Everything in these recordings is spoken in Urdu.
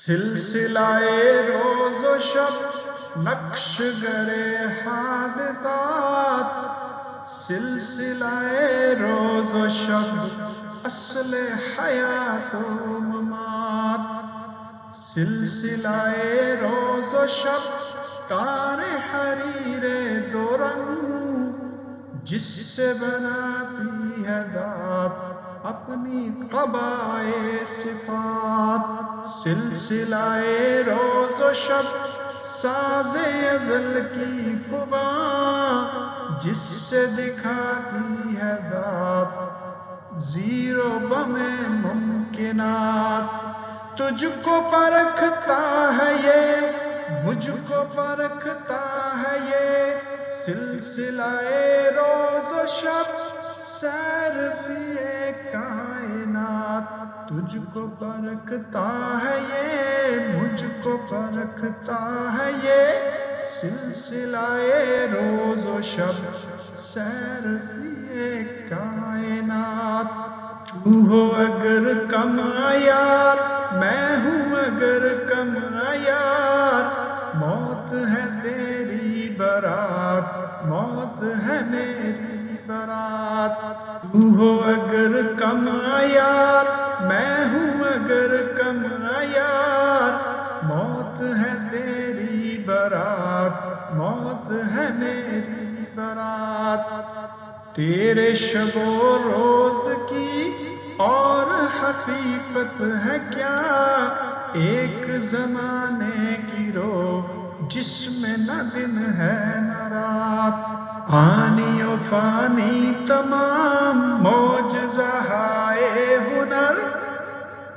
سلسلہ روز و شب نقش گرے حادثات، سلسلہ روز و شب اصل حیات و ممات، سلسلہ روز و شب تار حریر دو رنگ جس سے بناتی ہے ذات اپنی قبائے صفات، سلسلہ روز و شب ساز ازل کی فباں جس سے دکھاتی ہے ذات زیر و بم ممکنات، تجھ کو پرکھتا ہے یہ مجھ کو پرکھتا ہے یہ سلسلہ روز و شب سیر فی کائنات، تجھ کو پرکھتا ہے یہ مجھ کو پرکھتا ہے یہ سلسلہ روز و شب سیر فی کائنات، تو ہو اگر کم عیار میں ہوں اگر کم عیار، موت ہے تیری برات موت ہے میری برات، تو ہو اگر کم عیار میں ہوں اگر کم عیار، موت ہے تیری برات موت ہے میری برات، تیرے شب و روز کی اور حقیقت ہے کیا، ایک زمانے کی رو جس میں نہ دن ہے نہ رات، فانی و فانی تمام معجزہ ہائے ہنر،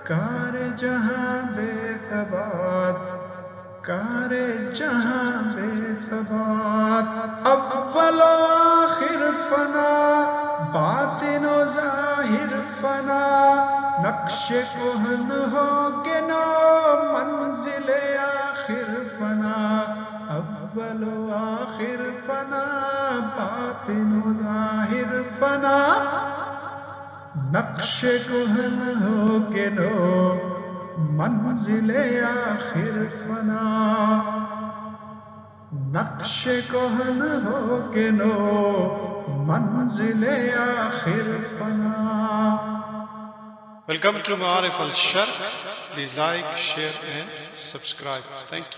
کار جہاں بے ثبات کار جہاں بے ثبات، اول و آخر فنا باطن و ظاہر فنا، نقش کہن ہو کہ نو منزل آخر فنا، اول و آخر فنا باطن و ظاہر فنا، نقش کہن ہو کہ نو منزل آخر فنا، نقش کہن ہو کہ نو منزل آخر فنا۔ Welcome to Ma'arif al Sharq. Please like, share and subscribe. Thank you.